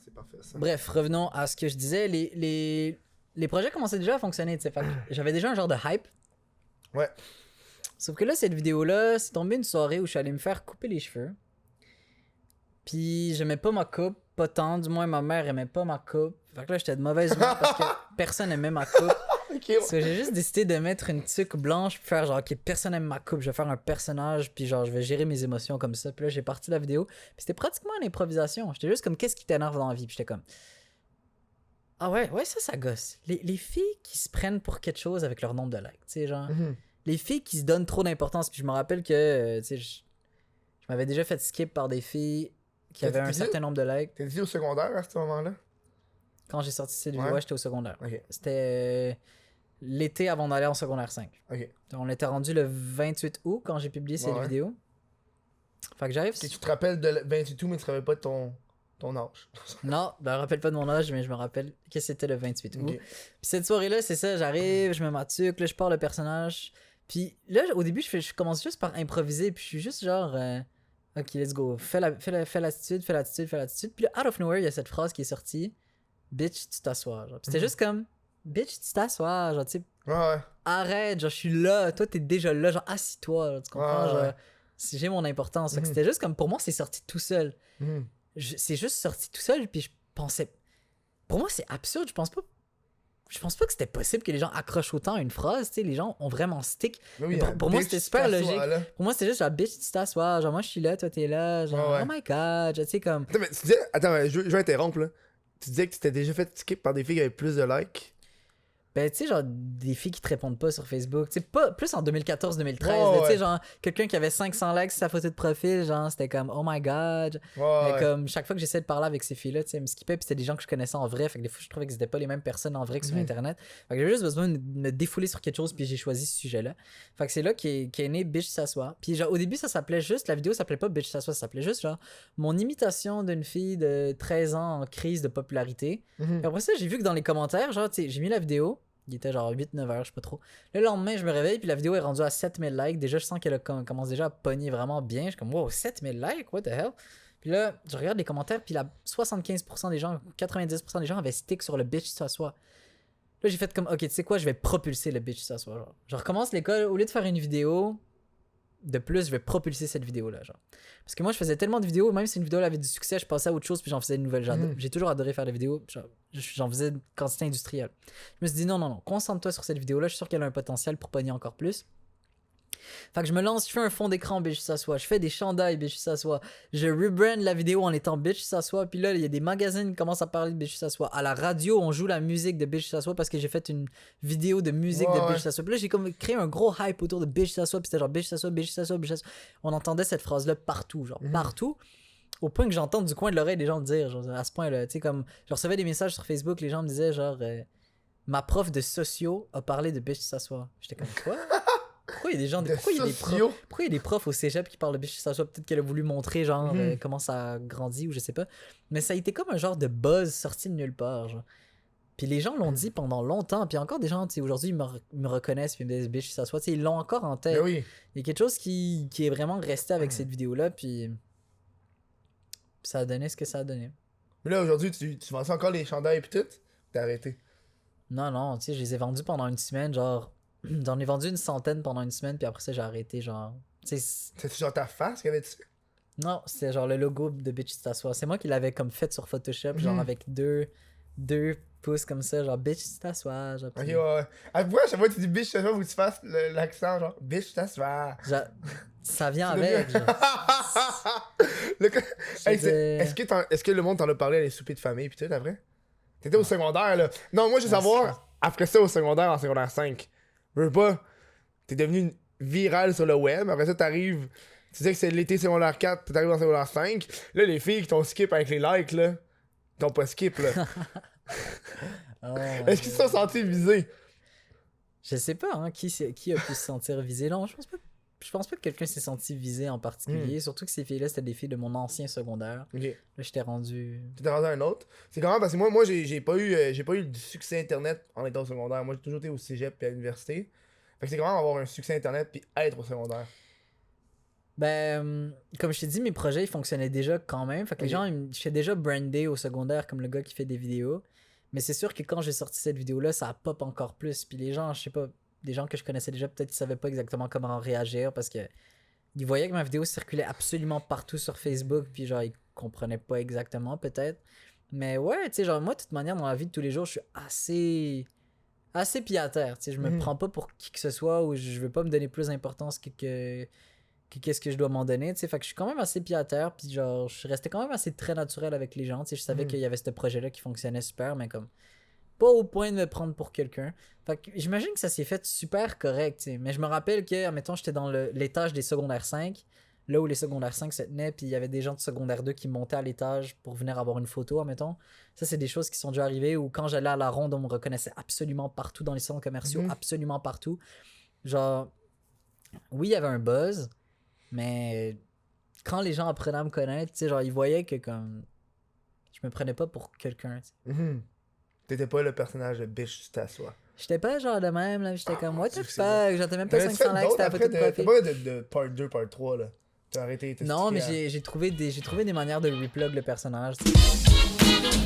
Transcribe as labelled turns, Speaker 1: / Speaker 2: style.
Speaker 1: c'est parfait ça.
Speaker 2: Bref, revenons à ce que je disais. Les projets commençaient déjà à fonctionner, tu sais. J'avais déjà un genre de hype.
Speaker 1: Ouais.
Speaker 2: Sauf que là, cette vidéo-là, c'est tombé une soirée où je suis allé me faire couper les cheveux. Puis j'aimais pas ma coupe, pas tant, du moins ma mère aimait pas ma coupe. Fait que là, j'étais de mauvaise humeur parce que personne aimait ma coupe.
Speaker 1: Ok.
Speaker 2: Parce que j'ai juste décidé de mettre une tuque blanche, puis faire genre, ok, personne aime ma coupe, je vais faire un personnage, puis genre, je vais gérer mes émotions comme ça. Puis là, j'ai parti la vidéo, puis c'était pratiquement une improvisation. J'étais juste comme, qu'est-ce qui t'énerve dans la vie? Puis j'étais comme, ah ouais, ça gosse. Les filles qui se prennent pour quelque chose avec leur nombre de likes, tu sais, genre, les filles qui se donnent trop d'importance. Puis je me rappelle que, tu sais, je m'avais déjà fait skip par des filles qui avaient un certain nombre de likes.
Speaker 1: T'es dit au secondaire à ce moment-là?
Speaker 2: Quand j'ai sorti cette vidéo, j'étais au secondaire.
Speaker 1: Ok.
Speaker 2: C'était l'été avant d'aller en secondaire 5.
Speaker 1: Ok.
Speaker 2: On était rendu le 28 août quand j'ai publié cette vidéo. Fait que j'arrive.
Speaker 1: Et tu te rappelles de 28 août, mais tu te rappelles pas de ton âge.
Speaker 2: Non, je me rappelle pas de mon âge, mais je me rappelle que c'était le 28 août.
Speaker 1: Okay.
Speaker 2: Puis cette soirée-là, c'est ça, j'arrive, je me m'attuque, là, je pars le personnage. Puis là, au début, je commence juste par improviser, puis je suis juste genre, ok, let's go, fais l'attitude. Puis là, out of nowhere, il y a cette phrase qui est sortie, bitch, tu t'assois. Puis c'était juste comme, bitch, tu t'assois, genre, tu sais.
Speaker 1: Ouais.
Speaker 2: Arrête, genre, je suis là, toi, t'es déjà là, genre, assis-toi, genre, tu comprends, genre, j'ai mon importance. Fait que c'était juste comme, pour moi, c'est sorti tout seul. C'est juste sorti tout seul, puis je pensais, pour moi, c'est absurde, je pense pas que c'était possible que les gens accrochent autant à une phrase, tu sais, les gens ont vraiment stick.
Speaker 1: Oui,
Speaker 2: pour moi, c'était super logique.
Speaker 1: Là.
Speaker 2: Pour moi, c'était juste genre, bitch, tu t'assois, genre, moi, je suis là, toi, t'es là, genre, oh my god, tu sais, comme.
Speaker 1: Attends, mais tu disais, je vais interrompre, là. Tu disais que tu t'es déjà fait skip par des filles qui avaient plus de likes.
Speaker 2: Ben, tu sais, genre, des filles qui te répondent pas sur Facebook. Tu sais, pas plus en 2014-2013. Tu sais, genre, quelqu'un qui avait 500 likes sur sa photo de profil, genre, c'était comme, oh my god. Comme, chaque fois que j'essayais de parler avec ces filles-là, tu sais, elles me skippaient, puis c'était des gens que je connaissais en vrai. Fait que des fois, je trouvais que c'était pas les mêmes personnes en vrai que sur Internet. Fait que j'avais juste besoin de me défouler sur quelque chose, puis j'ai choisi ce sujet-là. Fait que c'est là qu'est né Bitch s'assoit. Puis, genre, au début, ça s'appelait juste, la vidéo s'appelait pas Bitch s'assoit, ça s'appelait juste, genre, mon imitation d'une fille de 13 ans en crise de popularité. Puis après ça, j'ai vu que dans les commentaires, genre, tu sais, j'ai mis la vidéo. Il était genre 8-9 heures, je sais pas trop. Le lendemain, je me réveille, puis la vidéo est rendue à 7000 likes. Déjà, je sens qu'elle commence déjà à pogner vraiment bien. Je suis comme, wow, 7000 likes, what the hell? Puis là, je regarde les commentaires, puis 75% des gens, 90% des gens avaient stick sur le bitch s'assoit. Là, j'ai fait comme, ok, tu sais quoi, je vais propulser le bitch s'assoit. Genre. Je recommence l'école, au lieu de faire une vidéo de plus, je vais propulser cette vidéo-là. Genre. Parce que moi, je faisais tellement de vidéos, même si une vidéo avait du succès, je passais à autre chose, puis j'en faisais une nouvelle. J'ai toujours adoré faire des vidéos, j'en faisais une quantité industrielle. Je me suis dit, non, concentre-toi sur cette vidéo-là, je suis sûr qu'elle a un potentiel pour pogner encore plus. Fait que je me lance, je fais un fond d'écran, bitch s'assoit, je fais des chandails, bitch s'assoit, je rebrand la vidéo en étant bitch s'assoit, puis là, il y a des magazines qui commencent à parler de bitch s'assoit. À la radio, on joue la musique de bitch s'assoit parce que j'ai fait une vidéo de musique de bitch s'assoit. Puis là, j'ai comme créé un gros hype autour de bitch s'assoit, puis c'était genre bitch s'assoit, bitch s'assoit, bitch s'assoit. On entendait cette phrase-là partout, genre partout. Au point que j'entends du coin de l'oreille des gens me dire, genre, à ce point-là, tu sais, comme, je recevais des messages sur Facebook, les gens me disaient, genre, ma prof de sociaux a parlé de bitch s'assoit. J'étais comme, quoi? Pourquoi il y a des gens, pourquoi il y a des profs au cégep qui parlent de bitch s'assoit? Peut-être qu'elle a voulu montrer, genre, comment ça a grandi ou je sais pas. Mais ça a été comme un genre de buzz sorti de nulle part, genre. Puis les gens l'ont dit pendant longtemps, puis encore des gens, tu sais, aujourd'hui, ils me reconnaissent, puis ils me disent bitch s'assoit, tu sais, ils l'ont encore en tête.
Speaker 1: Oui.
Speaker 2: Il y a quelque chose qui est vraiment resté avec cette vidéo-là, puis ça a donné ce que ça a donné.
Speaker 1: Mais là, aujourd'hui, tu vends encore les chandails et tout? T'as arrêté?
Speaker 2: Non, tu sais, je les ai vendus pendant une semaine, genre, j'en ai vendu une centaine pendant une semaine, puis après ça, j'ai arrêté, genre, tu sais.
Speaker 1: C'était genre ta face qu'il y avait dessus?
Speaker 2: Non, c'était genre le logo de Bitch t'assois. C'est moi qui l'avais comme fait sur Photoshop, genre avec deux pouces comme ça, genre Bitch t'assois. Genre,
Speaker 1: Ok, ouais. Ah, pourquoi à chaque fois que tu dis bitch t'assois, faut que tu fasses l'accent, genre bitch t'assois?
Speaker 2: Genre, ça vient avec, genre.
Speaker 1: Est-ce que le monde t'en a parlé à les soupers de famille pis tout après? T'étais au secondaire, là. Non, moi, je veux savoir, après ça, au secondaire, en secondaire 5, je veux pas, t'es devenu viral sur le web, après ça, t'arrives, tu disais que c'est l'été secondaire 4, t'arrives en secondaire 5, là, les filles qui t'ont skip avec les likes, là, t'ont pas skip, là. Est-ce qu'ils se sont sentis visés?
Speaker 2: Je sais pas, hein, qui a pu se sentir visé. Non, je pense pas que quelqu'un s'est senti visé en particulier, surtout que ces filles-là, c'était des filles de mon ancien secondaire.
Speaker 1: Ok.
Speaker 2: Là, j'étais rendu...
Speaker 1: T'étais rendu à un autre? C'est quand même parce que moi j'ai pas eu du succès internet en étant au secondaire. Moi, j'ai toujours été au cégep et à l'université. Fait que c'est quand même avoir un succès internet puis être au secondaire.
Speaker 2: Ben, comme je t'ai dit, mes projets, ils fonctionnaient déjà quand même. Fait que les gens, j'étais déjà brandé au secondaire comme le gars qui fait des vidéos. Mais c'est sûr que quand j'ai sorti cette vidéo-là, ça a pop encore plus. Puis les gens, je sais pas, des gens que je connaissais déjà, peut-être qu'ils savaient pas exactement comment réagir parce que ils voyaient que ma vidéo circulait absolument partout sur Facebook. Puis genre, ils comprenaient pas exactement, peut-être. Mais ouais, tu sais, genre, moi, de toute manière, dans la vie de tous les jours, je suis assez pied à terre. Tu sais, je me prends pas pour qui que ce soit ou je veux pas me donner plus d'importance que qu'est-ce que je dois m'en donner, tu sais. Fait que je suis quand même assez pied à terre, puis genre, je restais quand même assez très naturel avec les gens, tu sais. Je savais qu'il y avait ce projet-là qui fonctionnait super, mais comme, pas au point de me prendre pour quelqu'un. Fait que j'imagine que ça s'est fait super correct, tu sais. Mais je me rappelle que, admettons, j'étais dans l'étage des secondaires 5, là où les secondaires 5 se tenaient, puis il y avait des gens de secondaire 2 qui montaient à l'étage pour venir avoir une photo, admettons. Ça, c'est des choses qui sont déjà arrivées, où quand j'allais à la ronde, on me reconnaissait absolument partout dans les centres commerciaux, absolument partout. Genre, oui, il y avait un buzz, mais quand les gens apprenaient à me connaître, tu sais, genre, ils voyaient que comme je me prenais pas pour quelqu'un, tu sais.
Speaker 1: T'étais pas le personnage de bitch, tu t'assois.
Speaker 2: J'étais pas genre de même, là, j'étais comme what the fuck, j'étais même pas 500 likes, c'était à photo de profil.
Speaker 1: T'as pas de part 2, part 3, là. T'as arrêté.
Speaker 2: Non, mais j'ai trouvé des manières de replug le personnage, tu sais.